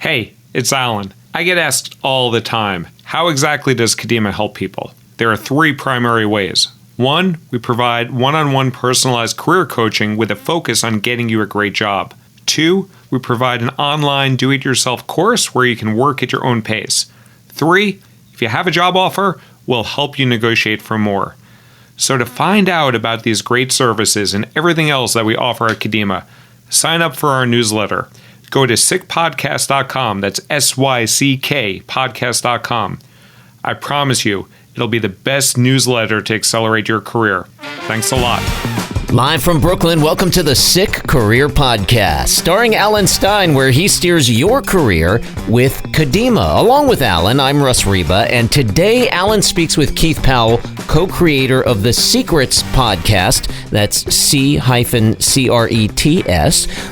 Hey, it's Alan. I get asked all the time, how exactly does Kadima help people? There are three primary ways. One, we provide one-on-one personalized career coaching with a focus on getting you a great job. Two, we provide an online do-it-yourself course where you can work at your own pace. Three, if you have a job offer, we'll help you negotiate for more. So to find out about these great services and everything else that we offer at Kadima, sign up for our newsletter. Go to sickpodcast.com. That's SYCK podcast.com. I promise you, it'll be the best newsletter to accelerate your career. Thanks a lot. Live from Brooklyn, welcome to the Sick Career Podcast, starring Alan Stein, where he steers your career with Kadima. Along with Alan, I'm Russ Reba, and today Alan speaks with Keith Powell, co-creator of the Secrets podcast. That's C-C-R-E-T-S.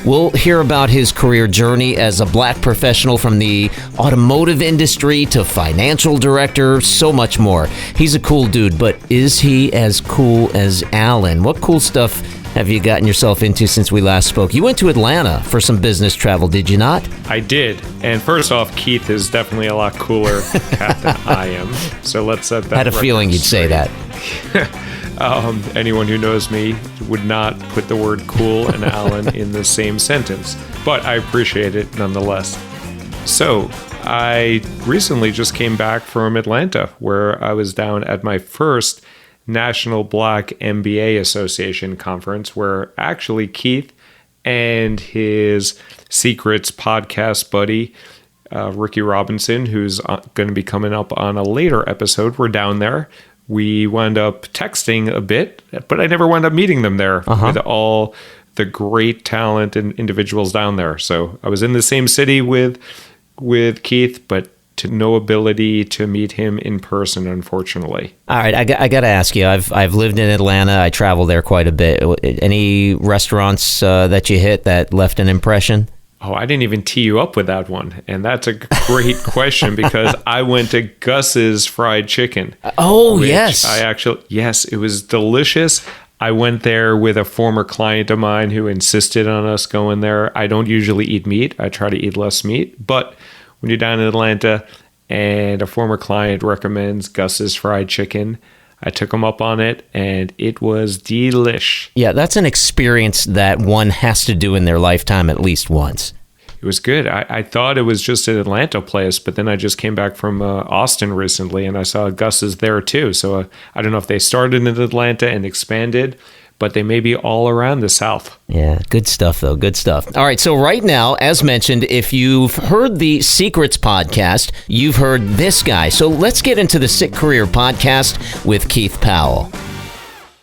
We'll hear about his career journey as a black professional from the automotive industry to financial director, so much more. He's a cool dude, but is he as cool as Alan? What cool stuff have you gotten yourself into since we last spoke? You went to Atlanta for some business travel, did you not? I did. And first off, Keith is definitely a lot cooler cat than I am. So let's set that. I had a feeling you'd say that. Anyone who knows me would not put the word cool and Alan in the same sentence, but I appreciate it nonetheless. So I recently just came back from Atlanta, where I was down at my first National Black MBA Association conference, where actually Keith and his Secrets podcast buddy, Ricky Robinson, who's going to be coming up on a later episode, were down there. We wound up texting a bit, but I never wound up meeting them there with all the great talent and individuals down there. So I was in the same city with Keith, but to no ability to meet him in person, unfortunately. All right, I got to ask you. I've lived in Atlanta. I travel there quite a bit. Any restaurants that you hit that left an impression? Oh, I didn't even tee you up with that one. And that's a great question because I went to Gus's Fried Chicken. Oh, yes. Yes, it was delicious. I went there with a former client of mine who insisted on us going there. I don't usually eat meat. I try to eat less meat. But when you're down in Atlanta and a former client recommends Gus's Fried Chicken, I took him up on it, and it was delish. Yeah, that's an experience that one has to do in their lifetime at least once. It was good. I thought it was just an Atlanta place, but then I just came back from Austin recently, and I saw Gus's there too. So I don't know if they started in Atlanta and expanded, but they may be all around the South. Yeah, good stuff, though. Good stuff. All right, so right now, as mentioned, if you've heard the Secrets podcast, you've heard this guy. So let's get into the Sick Career Podcast with Keith Powell.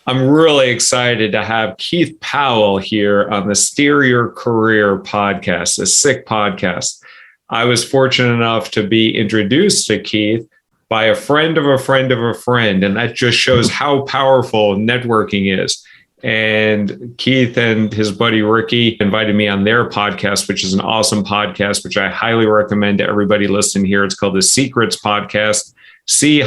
I'm really excited to have Keith Powell here on the Steer Your Career podcast, the Sick podcast. I was fortunate enough to be introduced to Keith by a friend of a friend of a friend, and that just shows how powerful networking is. And Keith and his buddy Ricky invited me on their podcast, which is an awesome podcast, which I highly recommend to everybody listening here. It's called the Secrets Podcast, C-C-R-E-T-S.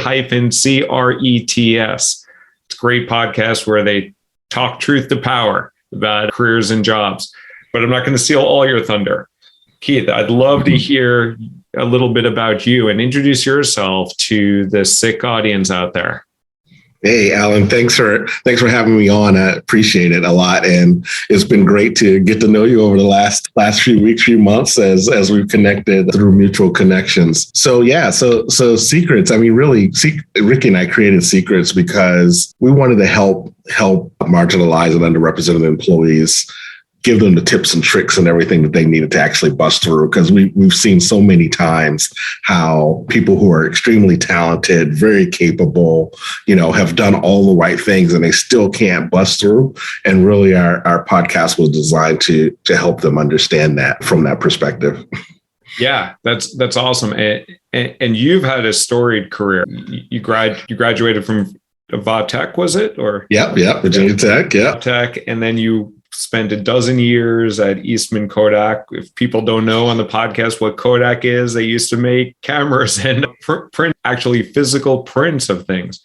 It's a great podcast where they talk truth to power about careers and jobs. But I'm not going to steal all your thunder. Keith, I'd love to hear a little bit about you and introduce yourself to the sick audience out there. Hey, Alan, thanks for having me on. I appreciate it a lot. And it's been great to get to know you over the last few weeks, few months as we've connected through mutual connections. So Secrets, I mean, really, Ricky and I created Secrets because we wanted to help marginalized and underrepresented employees, give them the tips and tricks and everything that they needed to actually bust through. Because we've seen so many times how people who are extremely talented, very capable, have done all the right things and they still can't bust through. And really our podcast was designed to help them understand that from that perspective. Yeah, that's awesome. And you've had a storied career. You graduated from Tech, was it? Or Yep, Virginia Tech, yeah. Tech, and then you spent a dozen years at Eastman Kodak. If people don't know on the podcast what Kodak is, they used to make cameras and print, actually physical prints of things.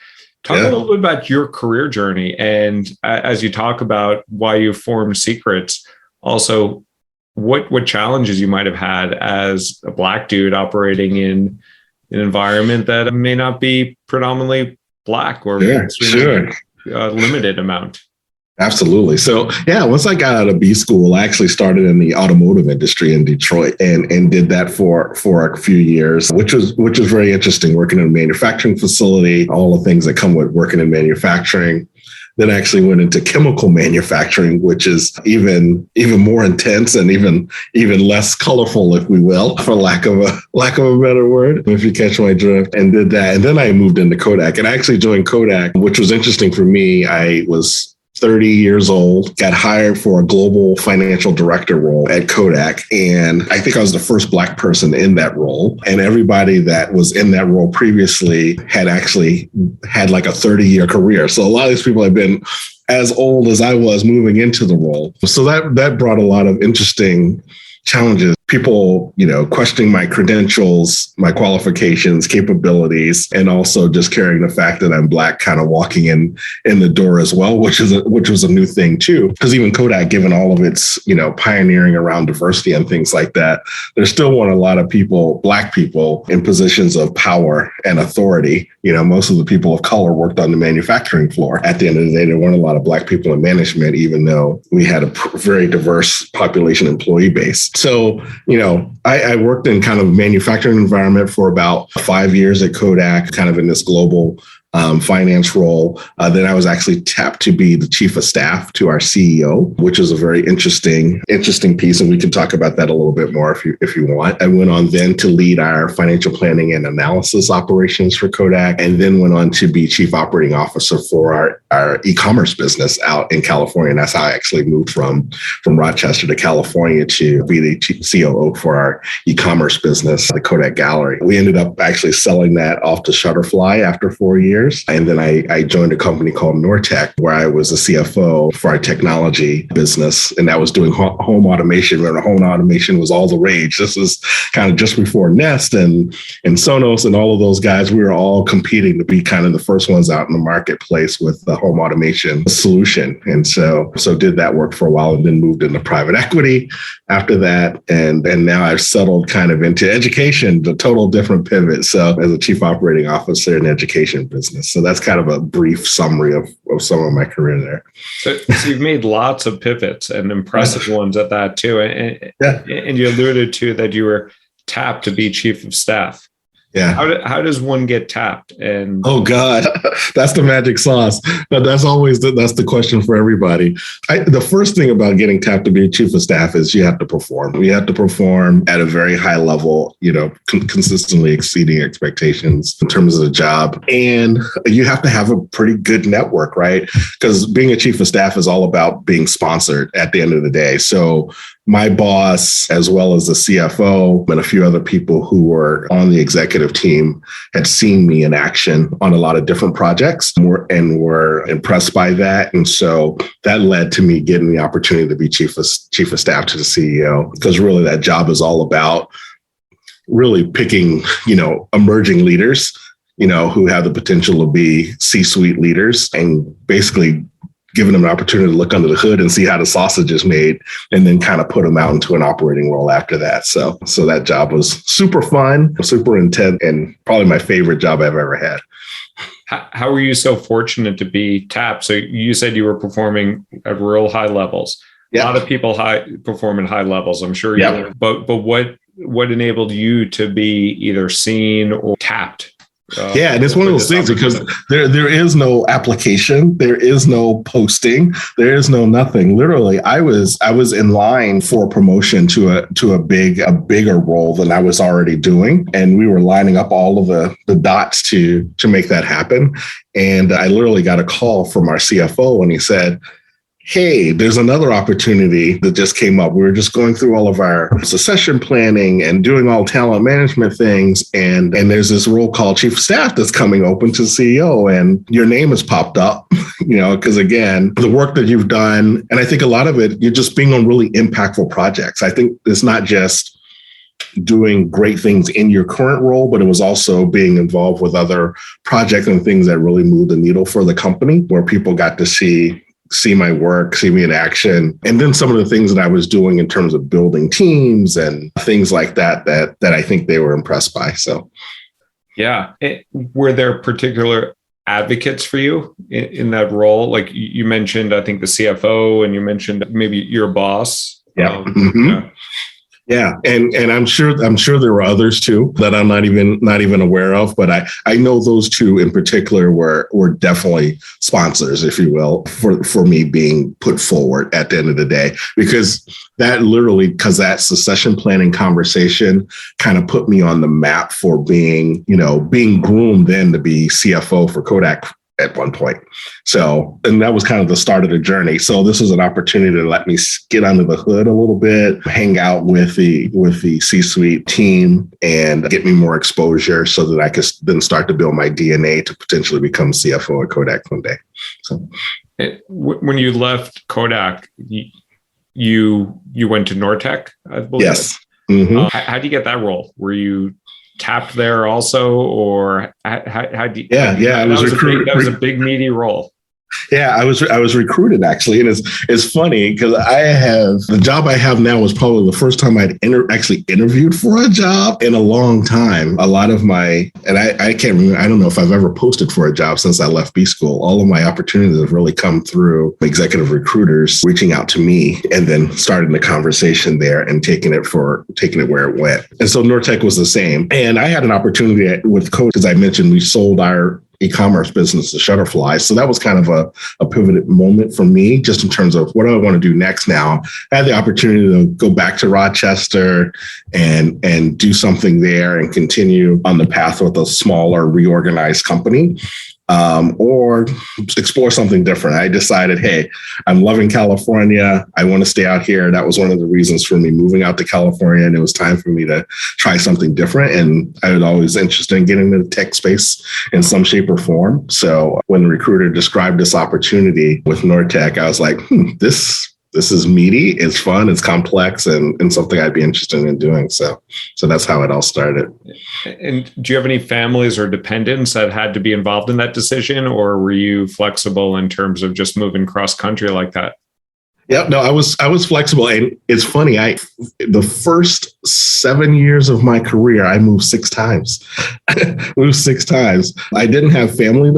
Talk a little bit about your career journey. And as you talk about why you formed Secrets, also what challenges you might have had as a Black dude operating in an environment that may not be predominantly Black or limited amount. Absolutely. So yeah, once I got out of B school, I actually started in the automotive industry in Detroit and did that for a few years, which was very interesting, working in a manufacturing facility, all the things that come with working in manufacturing. Then I actually went into chemical manufacturing, which is even more intense and even less colorful, if we will, for lack of a better word, if you catch my drift, and did that. And then I moved into Kodak, and I actually joined Kodak, which was interesting for me. I was 30 years old, got hired for a global financial director role at Kodak. And I think I was the first Black person in that role. And everybody that was in that role previously had actually had like a 30-year career. So a lot of these people have been as old as I was moving into the role. So that brought a lot of interesting challenges. People, questioning my credentials, my qualifications, capabilities, and also just carrying the fact that I'm Black kind of walking in the door as well, which was a new thing too. Because even Kodak, given all of its, pioneering around diversity and things like that, there still weren't a lot of people, Black people, in positions of power and authority. Most of the people of color worked on the manufacturing floor. At the end of the day, there weren't a lot of Black people in management, even though we had a very diverse population employee base. So, I worked in kind of a manufacturing environment for about 5 years at Kodak, kind of in this global finance role. Then I was actually tapped to be the chief of staff to our CEO, which is a very interesting piece. And we can talk about that a little bit more if you want. I went on then to lead our financial planning and analysis operations for Kodak, and then went on to be chief operating officer for our e-commerce business out in California. And that's how I actually moved from Rochester to California to be the COO for our e-commerce business, the Kodak Gallery. We ended up actually selling that off to Shutterfly after 4 years. And then I joined a company called Nortech, where I was a CFO for our technology business. And that was doing home automation, where home automation was all the rage. This was kind of just before Nest and Sonos and all of those guys. We were all competing to be kind of the first ones out in the marketplace with the home automation solution. And so did that work for a while, and then moved into private equity after that. And now I've settled kind of into education, the total different pivot. So as a chief operating officer in education business. So that's kind of a brief summary of some of my career there. So you've made lots of pivots, and impressive ones at that too. And you alluded to that you were tapped to be chief of staff. Yeah. How does one get tapped? And oh God, that's the magic sauce. But that's always that's the question for everybody. The first thing about getting tapped to be chief of staff is you have to perform. You have to perform at a very high level, consistently exceeding expectations in terms of the job. And you have to have a pretty good network, right? Because being a chief of staff is all about being sponsored at the end of the day. So my boss, as well as the CFO and a few other people who were on the executive team, had seen me in action on a lot of different projects and were impressed by that. And so that led to me getting the opportunity to be chief of staff to the CEO, because really that job is all about really picking, emerging leaders, who have the potential to be C-suite leaders, and basically giving them an opportunity to look under the hood and see how the sausage is made, and then kind of put them out into an operating role after that. So that job was super fun, super intense, and probably my favorite job I've ever had. How were you so fortunate to be tapped? So you said you were performing at real high levels. Yeah. A lot of people perform at high levels, I'm sure. Yeah. But what enabled you to be either seen or tapped? And it's one of those things, because there is no application, there is no posting, there is no nothing. Literally, I was in line for a promotion to a bigger role than I was already doing, and we were lining up all of the dots to make that happen. And I literally got a call from our CFO, and he said, hey, there's another opportunity that just came up. We were just going through all of our succession planning and doing all talent management things. And there's this role called chief of staff that's coming open to CEO, and your name has popped up, because again, the work that you've done, and I think a lot of it, you're just being on really impactful projects. I think it's not just doing great things in your current role, but it was also being involved with other projects and things that really moved the needle for the company, where people got to see see my work, see me in action. And then some of the things that I was doing in terms of building teams and things like that I think they were impressed by. So, yeah. Were there particular advocates for you in that role? Like you mentioned, I think the CFO, and you mentioned maybe your boss. Yeah. Yeah. Yeah, and I'm sure there were others too that I'm not even aware of, but I know those two in particular were definitely sponsors, if you will, for me being put forward at the end of the day, because that succession planning conversation kind of put me on the map for being groomed then to be CFO for Kodak at one point. So, and that was kind of the start of the journey. So this was an opportunity to let me get under the hood a little bit, hang out with the C-suite team and get me more exposure so that I could then start to build my DNA to potentially become CFO at Kodak one day. So when you left Kodak, you went to Nortec, I believe. Yes. Mm-hmm. How do you get that role? Were you tapped there also, or how do you? Yeah. That was a big meaty role. Yeah, I was recruited actually, and it's funny because the job I have now was probably the first time I'd actually interviewed for a job in a long time. A lot of I can't remember. I don't know if I've ever posted for a job since I left B school. All of my opportunities have really come through executive recruiters reaching out to me and then starting the conversation there and taking it where it went. And so Nortec was the same. And I had an opportunity with Kodak, as I mentioned, we sold our e-commerce business to Shutterfly. So that was kind of a pivotal moment for me, just in terms of what do I want to do next now. I had the opportunity to go back to Rochester and do something there and continue on the path with a smaller, reorganized company. Or explore something different. I decided, hey, I'm loving California. I want to stay out here. That was one of the reasons for me moving out to California. And it was time for me to try something different. And I was always interested in getting into the tech space in some shape or form. So when the recruiter described this opportunity with Nortec, I was like, this is meaty, it's fun, it's complex, and something I'd be interested in doing. So that's how it all started. And do you have any families or dependents that had to be involved in that decision, or were you flexible in terms of just moving cross country like that? Yeah, no, I was flexible. And it's funny, the first 7 years of my career, I moved 6 times. Moved 6 times. I didn't have family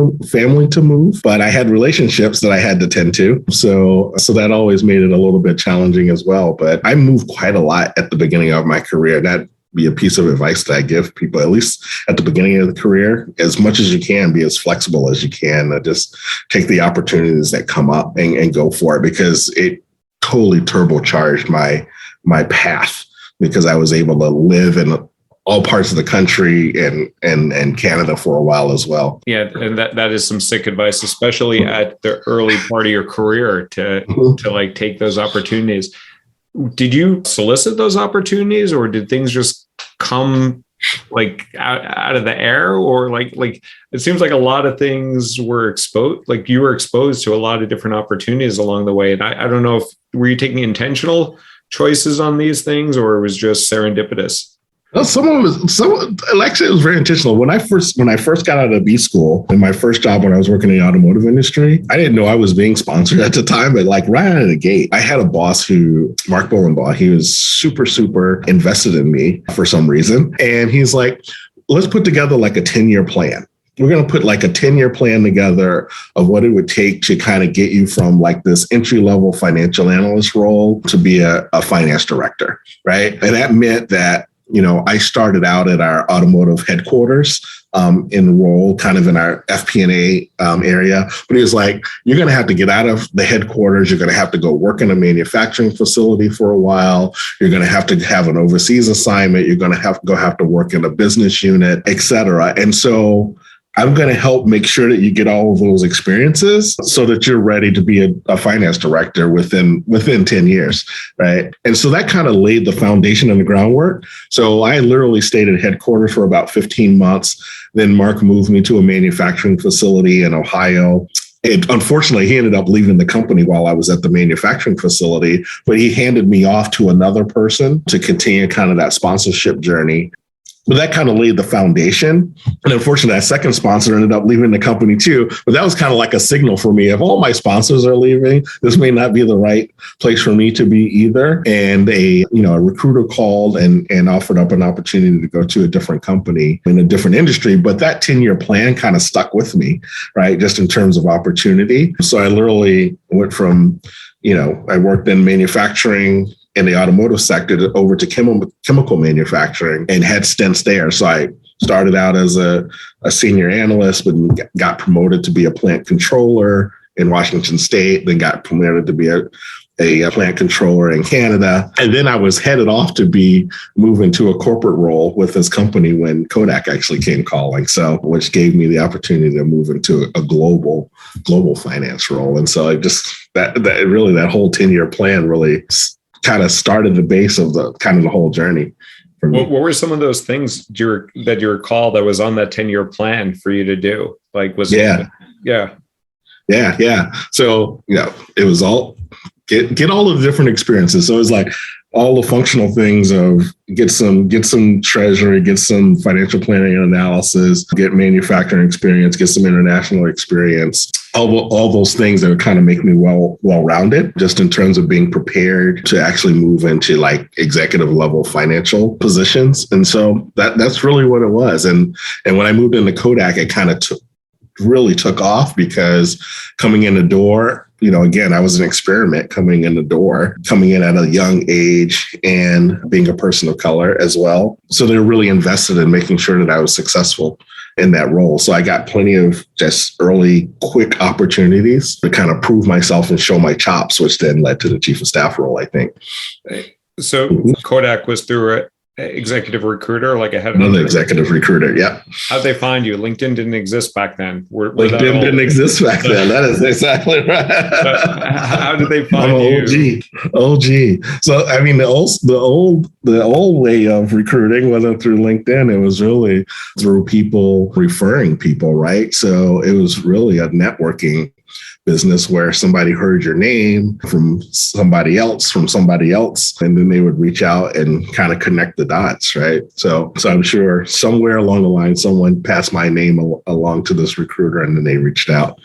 to move, but I had relationships that I had to tend to. So that always made it a little bit challenging as well. But I moved quite a lot at the beginning of my career. That be a piece of advice that I give people, at least at the beginning of the career. As much as you can, be as flexible as you can. Just take the opportunities that come up and go for it, because it totally turbocharged my path, because I was able to live in all parts of the country and Canada for a while as well. Yeah, and that is some sick advice, especially at the early part of your career to like take those opportunities. Did you solicit those opportunities, or did things just come like out of the air, or like it seems like a lot of things were exposed, like you were exposed to a lot of different opportunities along the way. And I don't know if were you taking intentional choices on these things, or it was just serendipitous? Well, actually, it was very intentional. When I first got out of B school, in my first job when I was working in the automotive industry, I didn't know I was being sponsored at the time, but like right out of the gate, I had a boss Mark Bolenbaugh, he was super, super invested in me for some reason. And he's like, let's put together like a 10-year plan. We're going to put like a 10-year plan together of what it would take to kind of get you from like this entry-level financial analyst role to be a finance director, right? And that meant that I started out at our automotive headquarters in the role, kind of in our FP&A area. But he was like, you're going to have to get out of the headquarters. You're going to have to go work in a manufacturing facility for a while. You're going to have an overseas assignment. You're going to have to work in a business unit, et cetera. And so I'm going to help make sure that you get all of those experiences so that you're ready to be a finance director within 10 years, right? And so that kind of laid the foundation and the groundwork. So I literally stayed at headquarters for about 15 months. Then Mark moved me to a manufacturing facility in Ohio. Unfortunately, he ended up leaving the company while I was at the manufacturing facility, but he handed me off to another person to continue kind of that sponsorship journey. But that kind of laid the foundation. And unfortunately, that second sponsor ended up leaving the company too. But that was kind of like a signal for me. If all my sponsors are leaving, this may not be the right place for me to be either. And a recruiter called and offered up an opportunity to go to a different company in a different industry. But that 10-year plan kind of stuck with me, right? Just in terms of opportunity. So I literally went from, I worked in manufacturing in the automotive sector over to chemical manufacturing and had stints there. So I started out as a senior analyst, but got promoted to be a plant controller in Washington State, then got promoted to be a plant controller in Canada. And then I was headed off to move into a corporate role with this company when Kodak actually came calling. So, which gave me the opportunity to move into a global finance role. And so I just, that whole 10-year plan really kind of started the base of the whole journey for me. What were some of those things that you recall that was on that 10-year plan for you to do? Like, Yeah. So, it was all get all of the different experiences. So it's like all the functional things of get some treasury, get some financial planning and analysis, get manufacturing experience, get some international experience, all those things that would kind of make me well-rounded, just in terms of being prepared to actually move into like executive level financial positions. And so that's really what it was. And when I moved into Kodak, it kind of really took off because coming in the door, again, I was an experiment coming in at a young age and being a person of color as well. So they're really invested in making sure that I was successful in that role. So I got plenty of just early, quick opportunities to kind of prove myself and show my chops, which then led to the chief of staff role, I think. So Kodak was through an executive recruiter, like a headhunter? Another executive recruiter, yeah. How'd they find you? LinkedIn didn't exist back then. LinkedIn didn't exist back then. That is exactly right. How did they find you? OG. So, I mean, the old way of recruiting wasn't through LinkedIn. It was really through people referring people, right? So it was really a networking business where somebody heard your name from somebody else, and then they would reach out and kind of connect the dots, right? So I'm sure somewhere along the line, someone passed my name along to this recruiter, and then they reached out.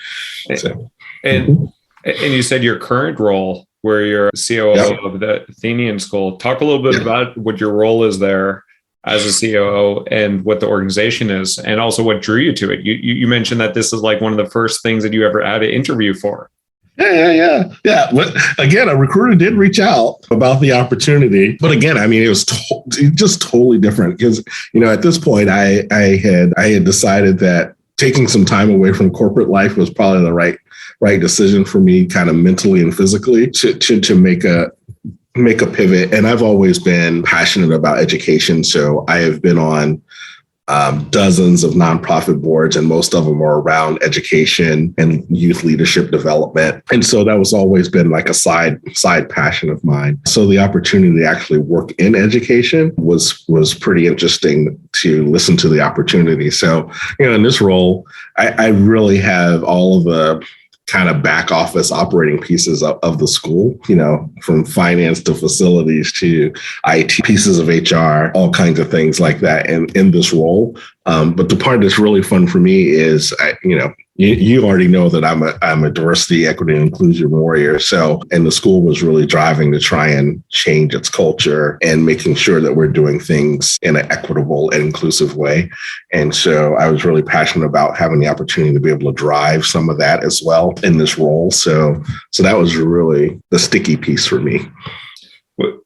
So. And you said your current role, where you're COO of the Athenian School. Talk a little bit about what your role is there as a COO and what the organization is, and also what drew you to it. You mentioned that this is like one of the first things that you ever had to interview for. Yeah. But again, a recruiter did reach out about the opportunity. But again, I mean, it was just totally different because, at this point, I had decided that taking some time away from corporate life was probably the right decision for me, kind of mentally and physically, to make a pivot. And I've always been passionate about education. So I have been on dozens of nonprofit boards, and most of them are around education and youth leadership development. And so that was always been like a side passion of mine. So the opportunity to actually work in education was pretty interesting to listen to the opportunity. So, in this role, I really have all of the kind of back office operating pieces of the school, from finance to facilities to IT, pieces of HR, all kinds of things like that in this role. But the part that's really fun for me is, you already know that I'm a diversity, equity, and inclusion warrior. So, and the school was really driving to try and change its culture and making sure that we're doing things in an equitable and inclusive way. And so I was really passionate about having the opportunity to be able to drive some of that as well in this role. So that was really the sticky piece for me.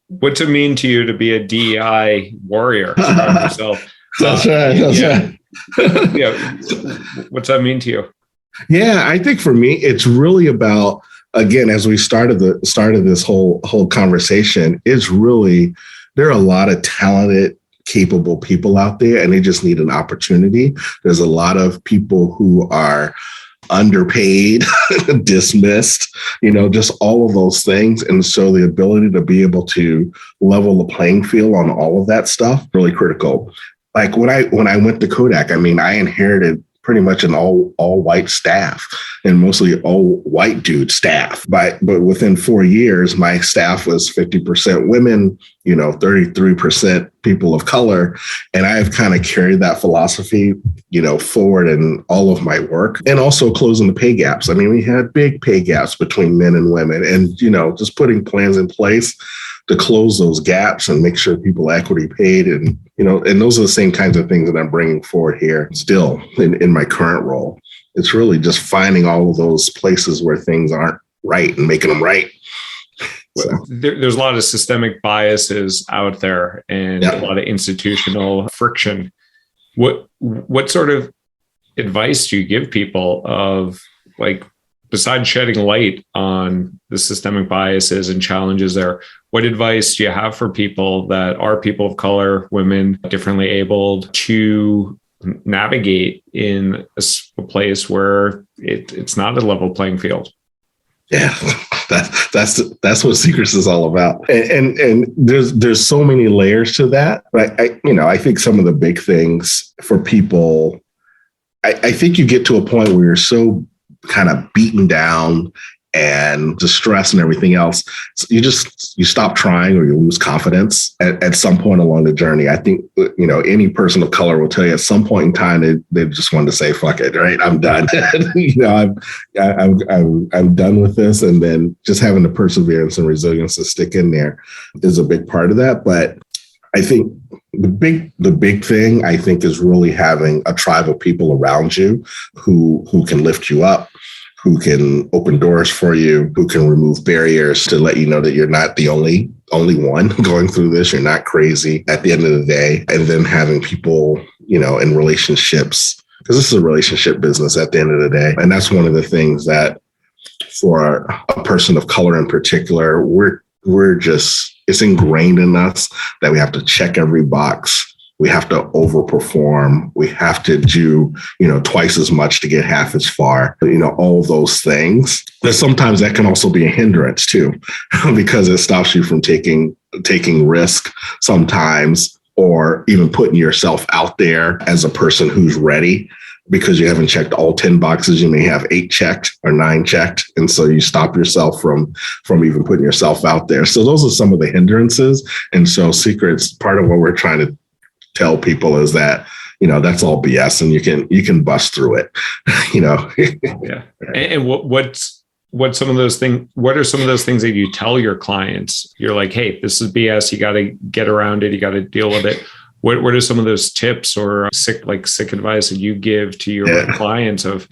What's it mean to you to be a DEI warrior? Yourself? That's right. Yeah. What's that mean to you? Yeah, I think for me, it's really about, again, as we started this whole conversation, it's really, there are a lot of talented, capable people out there, and they just need an opportunity. There's a lot of people who are underpaid, dismissed, just all of those things. And so the ability to be able to level the playing field on all of that stuff, really critical. Like when I went to Kodak, I mean, I inherited pretty much an all white staff and mostly all white dude staff. But within 4 years, my staff was 50% women, 33% people of color. And I've kind of carried that philosophy, forward in all of my work, and also closing the pay gaps. I mean, we had big pay gaps between men and women, and, just putting plans in place to close those gaps and make sure people equity paid. And, and those are the same kinds of things that I'm bringing forward here still in my current role. It's really just finding all of those places where things aren't right and making them right. So. There's a lot of systemic biases out there and a lot of institutional friction. What sort of advice do you give people of, like, besides shedding light on the systemic biases and challenges there, what advice do you have for people that are people of color, women, differently abled, to navigate in a place where it's not a level playing field? Yeah, that's what Secrets is all about. And there's so many layers to that. But I think some of the big things for people, I think you get to a point where you're so kind of beaten down and distress and everything else, you stop trying, or you lose confidence at some point along the journey. I think, any person of color will tell you at some point in time, they just wanted to say, fuck it, right? I'm done. I'm done with this. And then just having the perseverance and resilience to stick in there is a big part of that. But I think the big thing, I think, is really having a tribe of people around you who can lift you up, who can open doors for you, who can remove barriers to let you know that you're not the only one going through this. You're not crazy at the end of the day. And then having people, in relationships, because this is a relationship business at the end of the day. And that's one of the things that, for a person of color in particular, it's ingrained in us that we have to check every box. We have to overperform. We have to do, twice as much to get half as far, all those things. But sometimes that can also be a hindrance too, because it stops you from taking risk sometimes, or even putting yourself out there as a person who's ready, because you haven't checked all 10 boxes. You may have 8 checked or 9 checked. And so you stop yourself from even putting yourself out there. So those are some of the hindrances. And so Secrets, part of what we're trying to tell people is that, that's all BS, and you can bust through it, Yeah. And what are some of those things that you tell your clients? You're like, hey, this is BS. You got to get around it. You got to deal with it. What are some of those tips or sick advice that you give to your clients of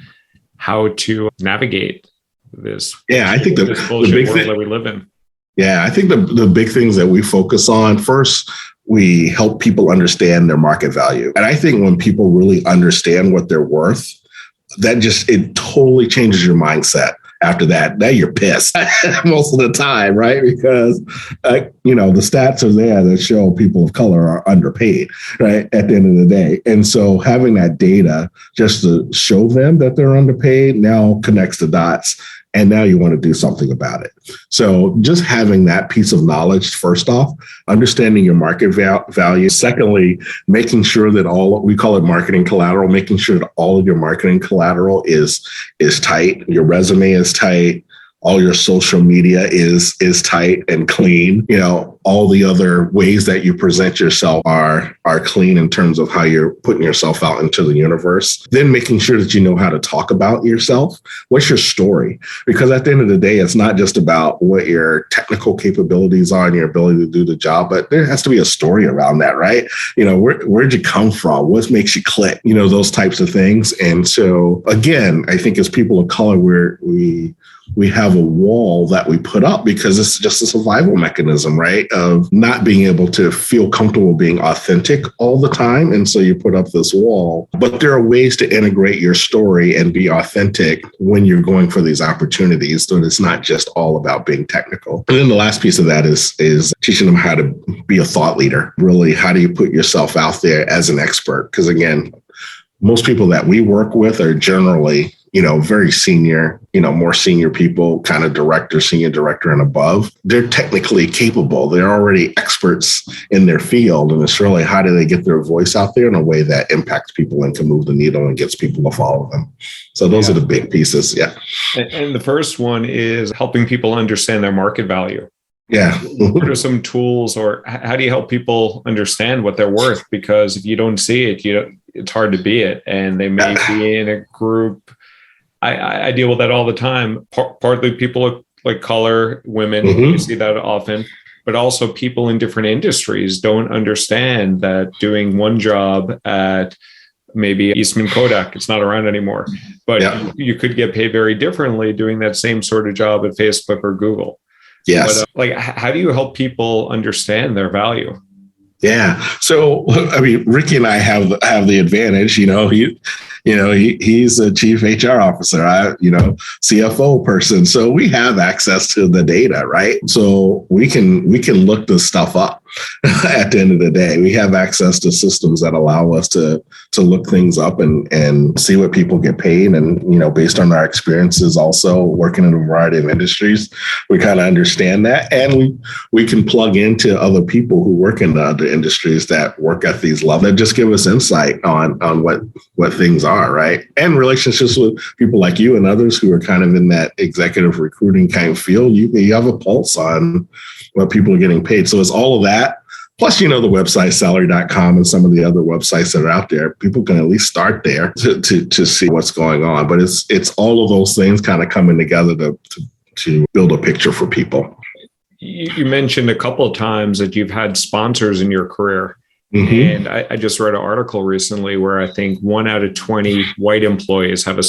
how to navigate this? Yeah, I think the big world that we live in. Yeah, I think the big things that we focus on, first, we help people understand their market value. And I think when people really understand what they're worth, it totally changes your mindset. After that, now you're pissed most of the time, right? Because, the stats are there that show people of color are underpaid, right? At the end of the day. And so having that data just to show them that they're underpaid now connects the dots. And now you want to do something about it. So just having that piece of knowledge, first off, understanding your market value. Secondly, making sure that we call it marketing collateral, making sure that all of your marketing collateral is tight. Your resume is tight. All your social media is tight and clean. All the other ways that you present yourself are clean in terms of how you're putting yourself out into the universe. Then making sure that you know how to talk about yourself. What's your story? Because at the end of the day, it's not just about what your technical capabilities are and your ability to do the job, but there has to be a story around that, right? Where'd you come from? What makes you click? Those types of things. And so again, I think as people of color, we have a wall that we put up because it's just a survival mechanism, right? Of not being able to feel comfortable being authentic all the time. And so you put up this wall, but there are ways to integrate your story and be authentic when you're going for these opportunities. So it's not just all about being technical. And then the last piece of that is teaching them how to be a thought leader. Really, how do you put yourself out there as an expert? Because again, most people that we work with are generally very senior, more senior people, kind of director, senior director and above, they're technically capable. They're already experts in their field. And it's really, how do they get their voice out there in a way that impacts people and can move the needle and gets people to follow them? So those are the big pieces. Yeah. And the first one is helping people understand their market value. Yeah. What are some tools, or how do you help people understand what they're worth? Because if you don't see it, it's hard to be it. And they may be in a group. I deal with that all the time. Partly people like color, women, you see that often, but also people in different industries don't understand that doing one job at maybe Eastman Kodak, it's not around anymore, but you could get paid very differently doing that same sort of job at Facebook or Google. Yes. But how do you help people understand their value? Yeah. So, Ricky and I have the advantage, he's a chief HR officer, CFO person. So we have access to the data, right? So we can look this stuff up at the end of the day. We have access to systems that allow us to look things up and see what people get paid. And, based on our experiences also working in a variety of industries, we kind of understand that. And we can plug into other people who work in the other industries that work at these levels that just give us insight on what things are, right? And relationships with people like you and others who are kind of in that executive recruiting kind of field. You have a pulse on what people are getting paid. So it's all of that. Plus, the website salary.com and some of the other websites that are out there. People can at least start there to see what's going on. But it's all of those things kind of coming together to build a picture for people. You mentioned a couple of times that you've had sponsors in your career. And I just read an article recently where I think 1 out of 20 white employees have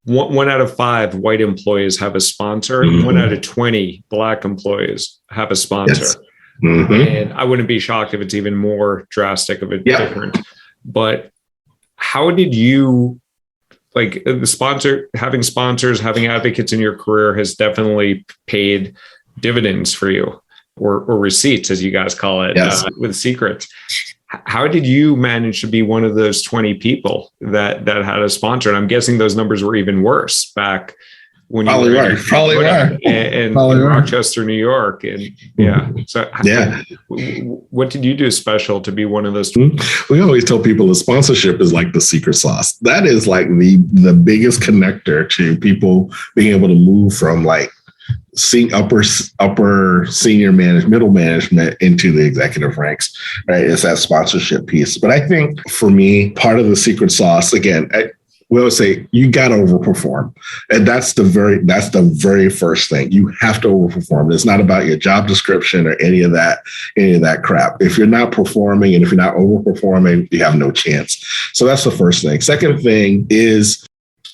1 out of 5 white employees have a sponsor. 1 out of 20 Black employees have a sponsor. Yes. And I wouldn't be shocked if it's even more drastic of a different. But how did you, having sponsors, having advocates in your career has definitely paid dividends for you, or receipts, as you guys call it, with secrets. How did you manage to be one of those 20 people that had a sponsor? And I'm guessing those numbers were even worse back when you were in Rochester, New York. And so what did you do special to be one of those? We always tell people the sponsorship is like the secret sauce. That is like the biggest connector to people being able to move from upper senior management, middle management into the executive ranks, right? It's that sponsorship piece. But I think for me, part of the secret sauce, again, we always say you got to overperform. And that's the very first thing. You have to overperform. It's not about your job description or any of that crap. If you're not performing and if you're not overperforming, you have no chance. So that's the first thing. Second thing is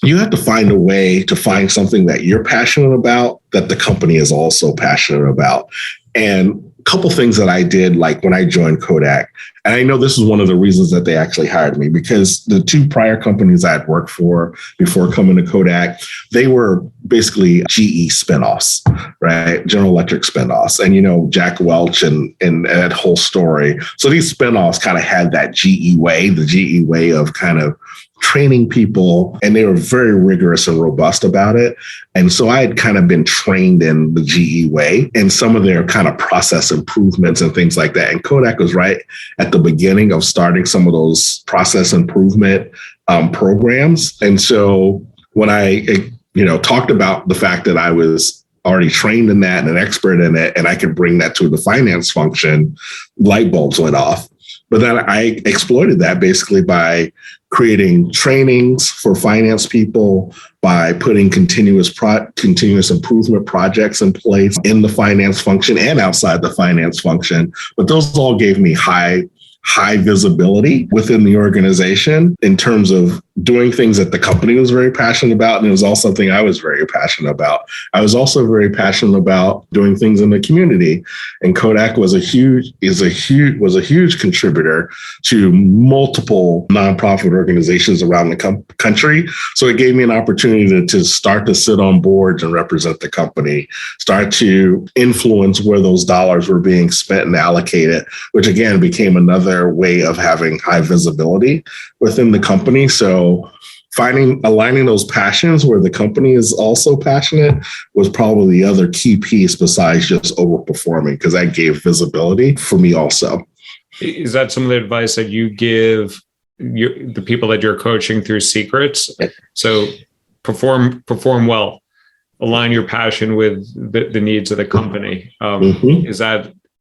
you have to find a way to find something that you're passionate about that the company is also passionate about. And a couple things that I did, like when I joined Kodak, and I know this is one of the reasons that they actually hired me, because the 2 prior companies I had worked for before coming to Kodak, they were basically GE spinoffs, right? General Electric spinoffs. And, Jack Welch and that whole story. So these spinoffs kind of had that GE way, the GE way of kind of training people, and they were very rigorous and robust about it. And so I had kind of been trained in the GE way and some of their kind of process improvements and things like that. And Kodak was right at the beginning of starting some of those process improvement programs. And so when I, talked about the fact that I was already trained in that and an expert in it, and I could bring that to the finance function, light bulbs went off. But then I exploited that basically by creating trainings for finance people, by putting continuous improvement projects in place in the finance function and outside the finance function. But those all gave me high visibility within the organization in terms of doing things that the company was very passionate about. And it was also something I was very passionate about. I was also very passionate about doing things in the community. And Kodak was a huge contributor to multiple nonprofit organizations around the country. So it gave me an opportunity to start to sit on boards and represent the company, start to influence where those dollars were being spent and allocated, which again became another way of having high visibility within the company. So aligning those passions where the company is also passionate was probably the other key piece besides just overperforming, because that gave visibility for me also. Is that some of the advice that you give the people that you're coaching through Secrets? So perform well, align your passion with the needs of the company.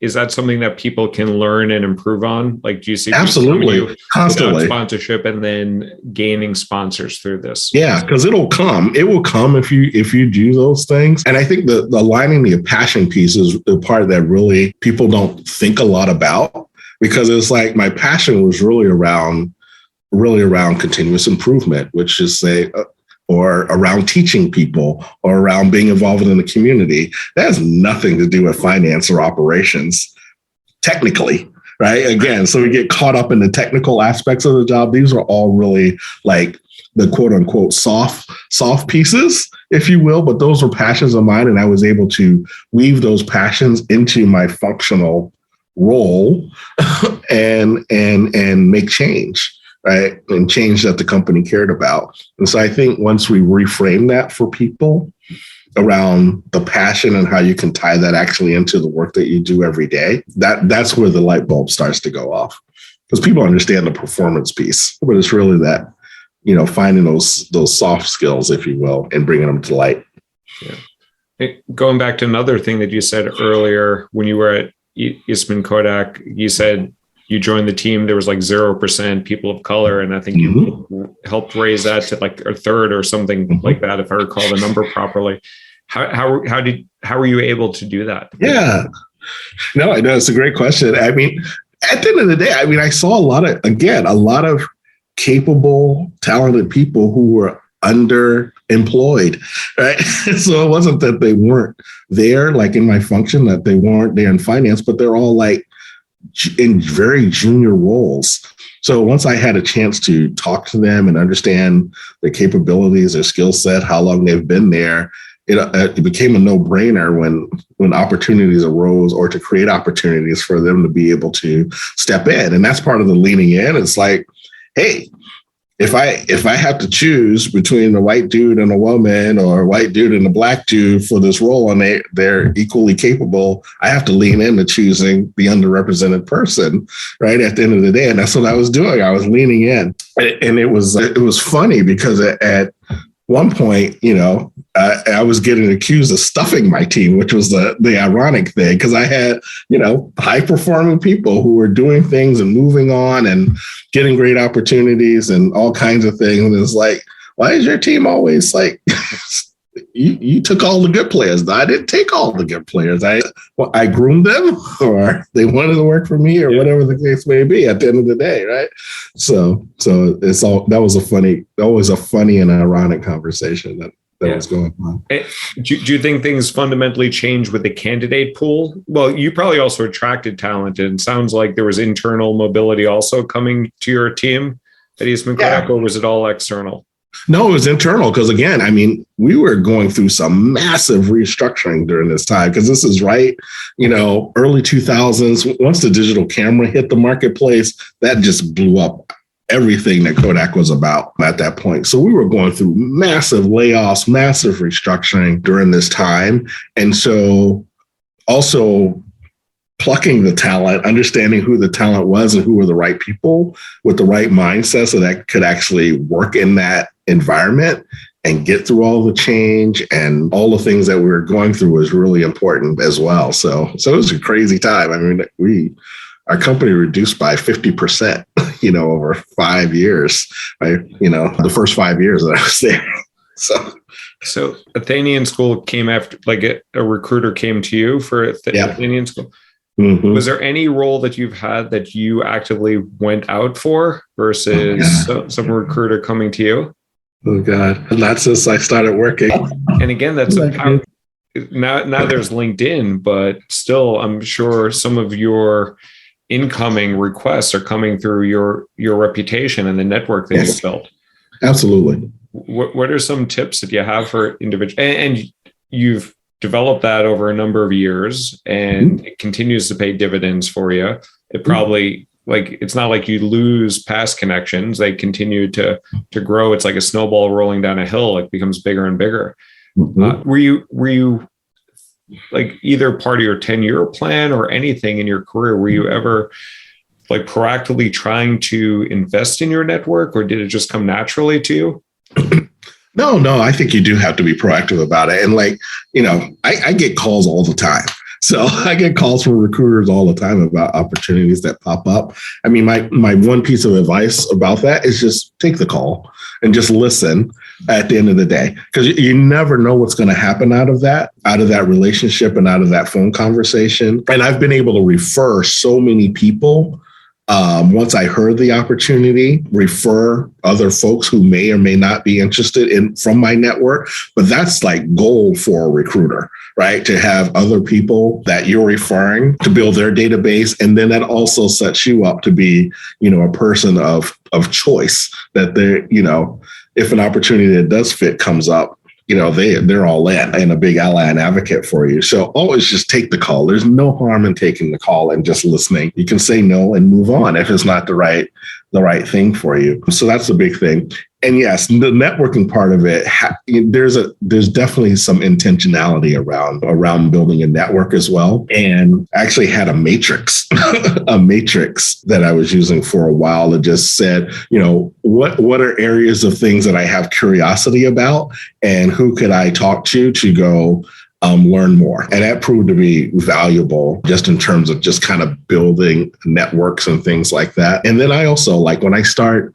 Is that something that people can learn and improve on? Like, do you see absolutely constantly sponsorship and then gaining sponsors through this? Yeah, because it will come if you do those things. And I think the aligning the passion piece is the part that really people don't think a lot about, because it's like my passion was really around continuous improvement, which is or around teaching people, or around being involved in the community. That has nothing to do with finance or operations, technically, right? Again, so we get caught up in the technical aspects of the job. These are all really like the quote unquote soft pieces, if you will, but those were passions of mine. And I was able to weave those passions into my functional role and make change. Right. And change that the company cared about. And so I think once we reframe that for people around the passion and how you can tie that actually into the work that you do every day, that's where the light bulb starts to go off, because people understand the performance piece, but it's really that, finding those soft skills, if you will, and bringing them to light. Yeah. Going back to another thing that you said earlier, when you were at Eastman Kodak, you said you joined the team, there was like 0% people of color. And I think you helped raise that to like a third or something like that, if I recall the number properly. How were you able to do that? Yeah, no, I know it's a great question. I mean, at the end of the day, I saw a lot of capable, talented people who were underemployed, right? So it wasn't that they weren't there, like in my function, that they weren't there in finance, but they're all like in very junior roles. So once I had a chance to talk to them and understand their capabilities, their skill set, how long they've been there, it became a no-brainer when opportunities arose, or to create opportunities for them to be able to step in. And that's part of the leaning in. It's like, hey, if I have to choose between a white dude and a woman, or a white dude and a black dude for this role, and they're equally capable, I have to lean into choosing the underrepresented person, right? At the end of the day. And that's what I was doing. I was leaning in. And it was funny, because at one point, I was getting accused of stuffing my team, which was the ironic thing, because I had, high performing people who were doing things and moving on and getting great opportunities and all kinds of things. And it's like, why is your team always like, you took all the good players? I didn't take all the good players. I groomed them, or they wanted to work for me, or whatever the case may be at the end of the day. Right. So it's that was a funny and ironic conversation that was going on. Do you think things fundamentally changed with the candidate pool? Well, you probably also attracted talent, and it sounds like there was internal mobility also coming to your team at Eastman Kodak, or was it all external? No, it was internal, because again, we were going through some massive restructuring during this time, because this is early 2000s. Once the digital camera hit the marketplace, that just blew up everything that Kodak was about at that point. So we were going through massive layoffs, massive restructuring during this time. And so also plucking the talent, understanding who the talent was and who were the right people with the right mindset, so that could actually work in that environment and get through all the change and all the things that we were going through was really important as well. So it was a crazy time. Our company reduced by 50%, over 5 years, the first 5 years that I was there. So Athenian School came after, like a recruiter came to you for Athenian School. Mm-hmm. Was there any role that you've had that you actively went out for versus some recruiter coming to you? Oh God. And that's since I started working. And again, that's now there's LinkedIn, but still, I'm sure some of your incoming requests are coming through your reputation and the network that you've built. Absolutely. What are some tips that you have for individuals? And you've developed that over a number of years, and it continues to pay dividends for you. It probably like, it's not like you lose past connections. They continue to grow. It's like a snowball rolling down a hill. It becomes bigger and bigger. Were you like either part of your 10-year plan or anything in your career? Were you ever like proactively trying to invest in your network, or did it just come naturally to you? No, I think you do have to be proactive about it. And like, I get calls all the time. So I get calls from recruiters all the time about opportunities that pop up. I mean, my one piece of advice about that is just take the call and just listen at the end of the day, because you never know what's going to happen out of that relationship and out of that phone conversation. And I've been able to refer so many people. Once I heard the opportunity, refer other folks who may or may not be interested from my network. But that's like gold for a recruiter, right? To have other people that you're referring to build their database. And then that also sets you up to be, a person of choice, that they're, if an opportunity that does fit comes up, they're all in and a big ally and advocate for you. So always just take the call. There's no harm in taking the call and just listening. You can say no and move on if it's not the right thing for you. So that's the big thing. And yes, the networking part of it, there's definitely some intentionality around building a network as well. And I actually had a matrix, that I was using for a while that just said, what are areas of things that I have curiosity about, and who could I talk to go learn more. And that proved to be valuable just in terms of just kind of building networks and things like that. And then I also, like, when I start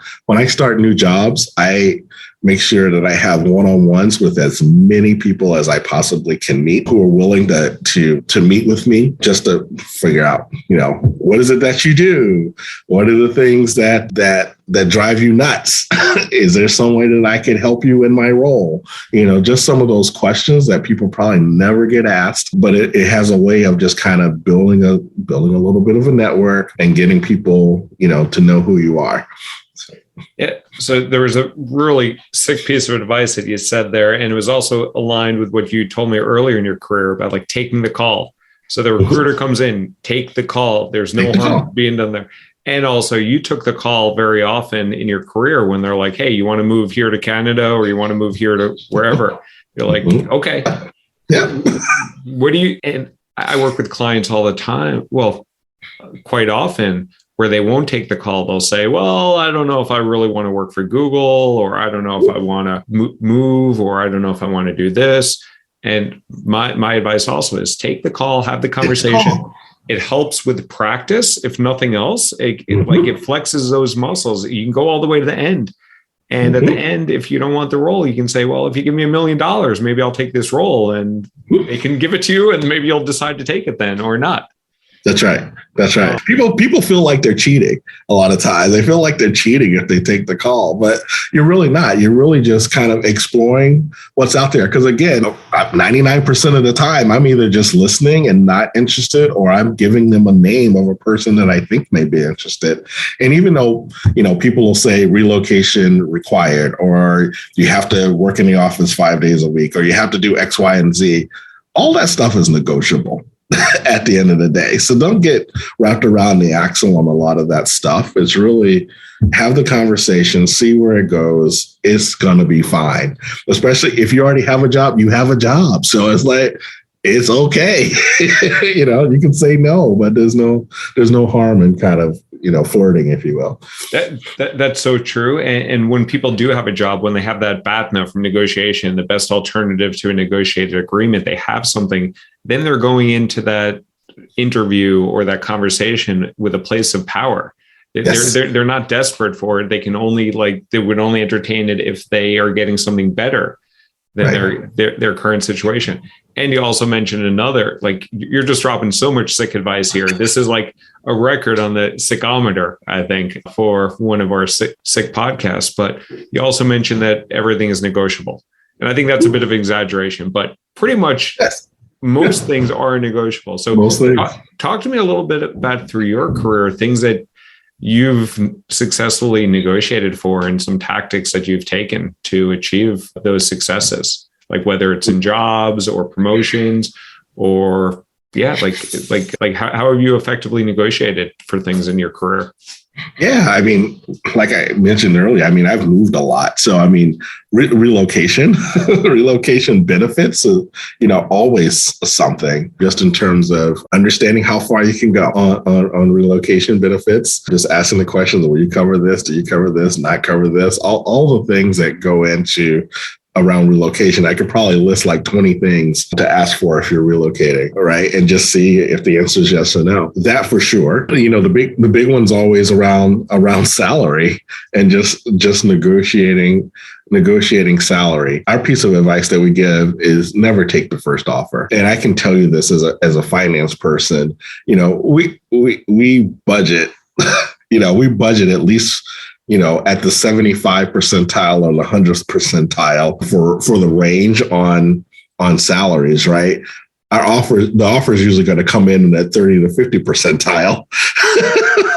new jobs, I make sure that I have one-on-ones with as many people as I possibly can meet who are willing to meet with me, just to figure out, what is it that you do? What are the things that drive you nuts? Is there some way that I can help you in my role? Just some of those questions that people probably never get asked, but it has a way of just kind of building a little bit of a network and getting people, to know who you are. Yeah. So there was a really sick piece of advice that you said there, and it was also aligned with what you told me earlier in your career about like taking the call. So the recruiter comes in, take the call. There's no harm being done there. And also you took the call very often in your career when they're like, hey, you want to move here to Canada, or you want to move here to wherever? You're like, okay. Yeah. And I work with clients all the time. Well, quite often, where they won't take the call. They'll say, well, I don't know if I really want to work for Google, or I don't know if I want to move, or I don't know if I want to do this. And my advice also is take the call, have the conversation. It helps with practice. If nothing else, it flexes those muscles. You can go all the way to the end. And at the end, if you don't want the role, you can say, well, if you give me $1 million, maybe I'll take this role, and they can give it to you, and maybe you'll decide to take it then or not. That's right. People feel like they're cheating a lot of times. They feel like they're cheating if they take the call, but you're really not. You're really just kind of exploring what's out there. Because again, 99% of the time, I'm either just listening and not interested, or I'm giving them a name of a person that I think may be interested. And even though, people will say relocation required, or you have to work in the office 5 days a week, or you have to do X, Y, and Z, all that stuff is negotiable at the end of the day. So don't get wrapped around the axle on a lot of that stuff. It's really have the conversation, see where it goes. It's going to be fine. Especially if you already have a job, you have a job. So it's like, it's okay. You can say no, but there's no harm in kind of, flirting, if you will. That's so true. And when people do have a job, when they have that BATNA from negotiation, the best alternative to a negotiated agreement, they have something, then they're going into that interview or that conversation with a place of power. Yes. They're not desperate for it. They can only they would only entertain it if they are getting something better than their current situation. And you also mentioned another, you're just dropping so much sick advice here. This is like a record on the sickometer, I think, for one of our sick podcasts. But you also mentioned that everything is negotiable. And I think that's a bit of exaggeration, but pretty much most things are negotiable. So talk to me a little bit about, through your career, things that you've successfully negotiated for, and some tactics that you've taken to achieve those successes, like whether it's in jobs or promotions or yeah, like how have you effectively negotiated for things in your career? Yeah, I mean, like I mentioned earlier, I mean, I've moved a lot. So, I mean, relocation, relocation benefits, always something just in terms of understanding how far you can go on relocation benefits. Just asking the question, will you cover this? Do you cover this? Not cover this? All the things that go into around relocation. I could probably list like 20 things to ask for if you're relocating, right? And just see if the answer is yes or no. That for sure. The big one's always around salary and just negotiating salary. Our piece of advice that we give is never take the first offer. And I can tell you this as a finance person, we budget, we budget at least at the 75 percentile or the 100th percentile for the range on salaries, right? The offer is usually going to come in at 30 to 50 percentile.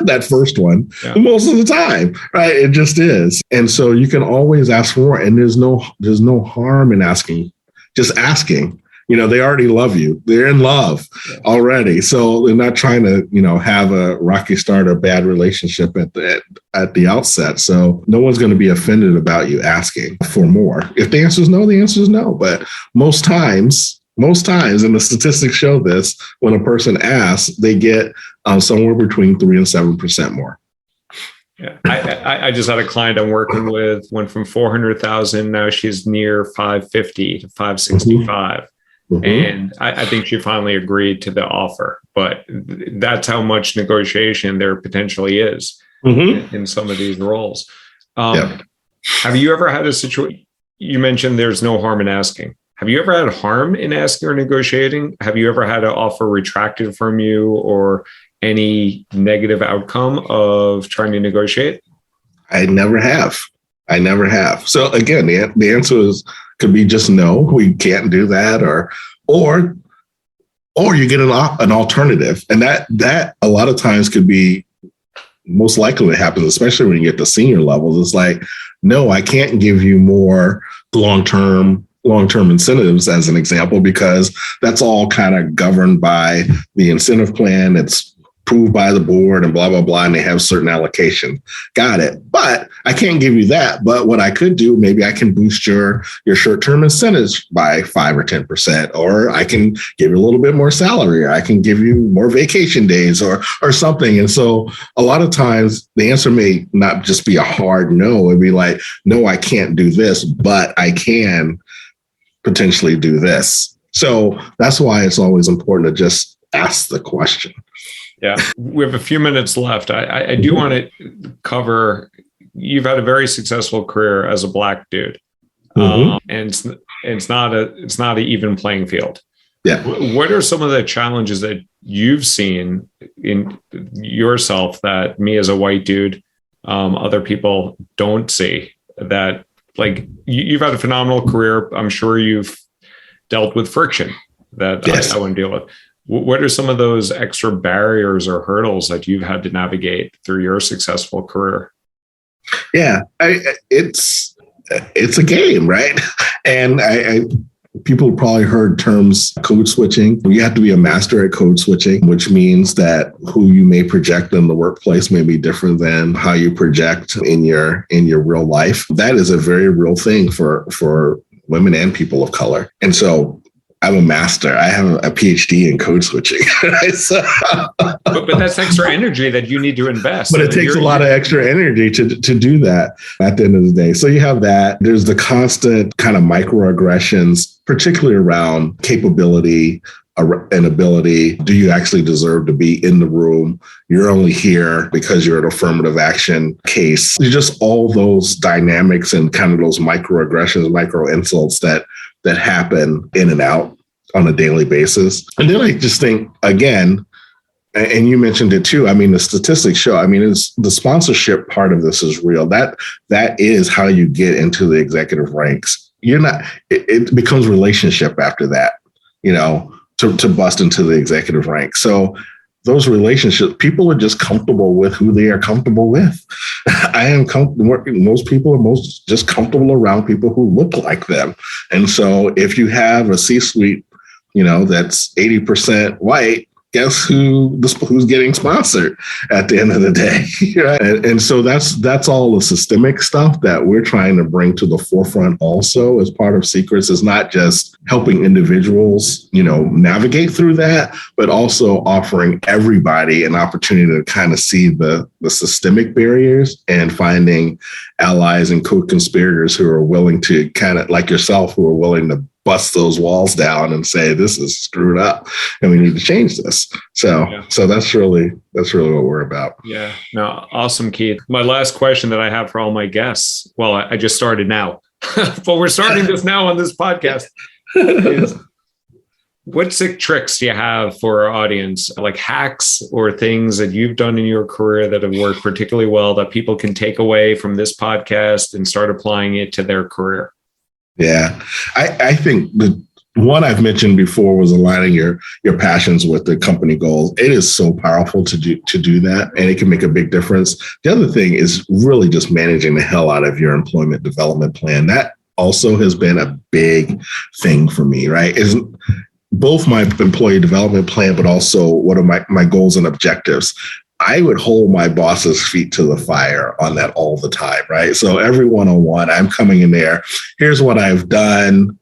That first one, most of the time, right? It just is. And so you can always ask for more, and there's no harm in asking, just asking. They already love you. They're in love already. So they're not trying to, have a rocky start or bad relationship at the outset. So no one's going to be offended about you asking for more. If the answer is no, the answer is no. But most times, and the statistics show this, when a person asks, they get somewhere between 3 and 7% more. Yeah, I just had a client I'm working with, went from 400,000. Now she's near 550 to 565. Mm-hmm. And I think she finally agreed to the offer, but that's how much negotiation there potentially is in some of these roles. Have you ever had a situation? You mentioned there's no harm in asking. Have you ever had harm in asking or negotiating? Have you ever had an offer retracted from you or any negative outcome of trying to negotiate? I never have. So again, the answer could be just no, we can't do that, or you get an alternative, and that a lot of times could be most likely what happens, especially when you get to senior levels. It's like, no, I can't give you more long-term incentives, as an example, because that's all kind of governed by the incentive plan. It's approved by the board and blah, blah, blah, and they have certain allocation. Got it. But I can't give you that. But what I could do, maybe I can boost your short-term incentives by 5 or 10%, or I can give you a little bit more salary, or I can give you more vacation days or something. And so a lot of times the answer may not just be a hard no. It'd be like, no, I can't do this, but I can potentially do this. So that's why it's always important to just ask the question. Yeah, we have a few minutes left. I do want to cover, you've had a very successful career as a Black dude. And it's not an even playing field. Yeah. What are some of the challenges that you've seen in yourself that me as a white dude, other people don't see? That, like, you've had a phenomenal career. I'm sure you've dealt with friction that I wouldn't deal with. What are some of those extra barriers or hurdles that you've had to navigate through your successful career? Yeah, it's a game, right? And people have probably heard terms code switching. You have to be a master at code switching, which means that who you may project in the workplace may be different than how you project in your real life. That is a very real thing for women and people of color. And so I'm a master. I have a PhD in code switching. but that's extra energy that you need to invest. But it takes a lot of extra energy to do that at the end of the day. So you have that. There's the constant kind of microaggressions, particularly around capability and ability. Do you actually deserve to be in the room? You're only here because you're an affirmative action case. There's just all those dynamics and kind of those microaggressions, micro insults that happen in and out on a daily basis. And then I just think, again, and you mentioned it too, I mean, the statistics show, I mean, it's the sponsorship part of this is real. That is how you get into the executive ranks. It becomes relationship after that, to bust into the executive ranks. So those relationships, people are just comfortable with who they are comfortable with. Most people are just comfortable around people who look like them. And so if you have a C-suite that's 80% white, guess who's getting sponsored at the end of the day, right? And so that's all the systemic stuff that we're trying to bring to the forefront also as part of Secrets. Is not just helping individuals, navigate through that, but also offering everybody an opportunity to kind of see the systemic barriers and finding allies and co-conspirators who are willing to kind of, like yourself, who are willing to bust those walls down and say, this is screwed up and we need to change this. So that's really what we're about. Yeah. No, awesome, Keith. My last question that I have for all my guests, well, I just started now, but we're starting this now on this podcast, is what sick tricks do you have for our audience, like hacks or things that you've done in your career that have worked particularly well that people can take away from this podcast and start applying it to their career? Yeah, I think the one I've mentioned before was aligning your passions with the company goals. It is so powerful to do that, and it can make a big difference. The other thing is really just managing the hell out of your employment development plan. That also has been a big thing for me, right? Isn't both my employee development plan, but also what are my goals and objectives. I would hold my boss's feet to the fire on that all the time, right? So every one-on-one, I'm coming in there. Here's what I've done.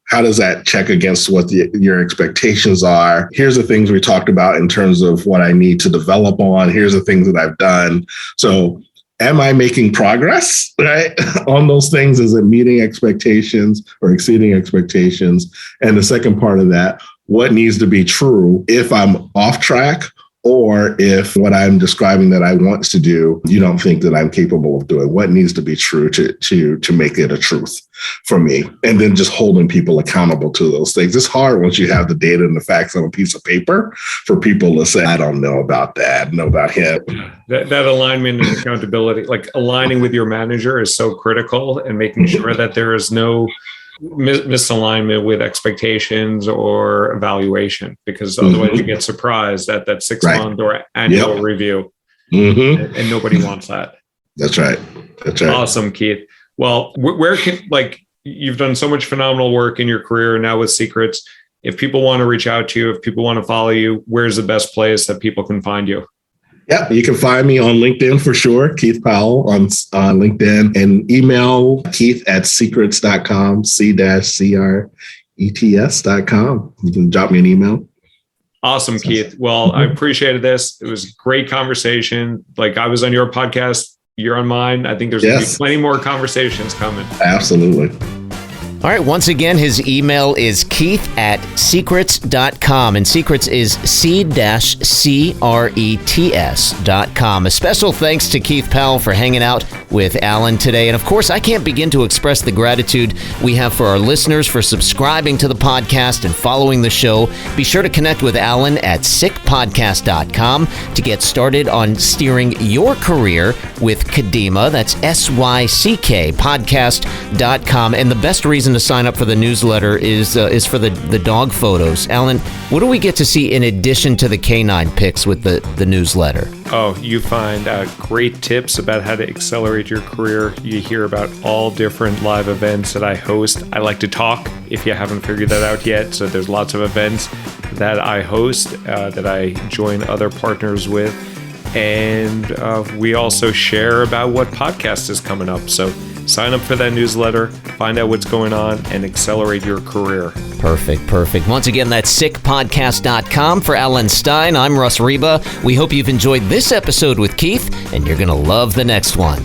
How does that check against what your expectations are? Here's the things we talked about in terms of what I need to develop on. Here's the things that I've done. So am I making progress, right, on those things? Is it meeting expectations or exceeding expectations? And the second part of that, what needs to be true if I'm off track, or if what I'm describing that I want to do, you don't think that I'm capable of doing? What needs to be true to make it a truth for me? And then just holding people accountable to those things. It's hard once you have the data and the facts on a piece of paper for people to say, I don't know about that, know about him. That alignment and accountability, like aligning with your manager, is so critical, and making sure that there is no misalignment with expectations or evaluation, because otherwise you get surprised at that 6-month or annual review, and nobody wants that. That's right. Awesome, Keith. Well, where can, you've done so much phenomenal work in your career now with Secrets. If people want to reach out to you, if people want to follow you, where's the best place that people can find you? Yeah, you can find me on LinkedIn for sure, Keith Powell on LinkedIn, and email Keith@secrets.com, C-CRETS.com. You can drop me an email. Awesome, Keith. Well, I appreciated this. It was a great conversation. Like, I was on your podcast, you're on mine. I think there's going to be plenty more conversations coming. Absolutely. All right. Once again, his email is Keith@secrets.com, and Secrets is C-CRETS.com. A special thanks to Keith Powell for hanging out with Alan today. And of course, I can't begin to express the gratitude we have for our listeners for subscribing to the podcast and following the show. Be sure to connect with Alan at sickpodcast.com to get started on steering your career with Kadima. That's SYCK podcast.com. And the best reason to sign up for the newsletter is for the dog photos. Alan, what do we get to see in addition to the canine pics with the newsletter? Oh, you find great tips about how to accelerate your career. You hear about all different live events that I host. I like to talk, if you haven't figured that out yet. So there's lots of events that I host, that I join other partners with. And we also share about what podcast is coming up. So sign up for that newsletter, find out what's going on, and accelerate your career. Perfect. Once again, that's sickpodcast.com. For Alan Stein, I'm Russ Reba. We hope you've enjoyed this episode with Keith, and you're going to love the next one.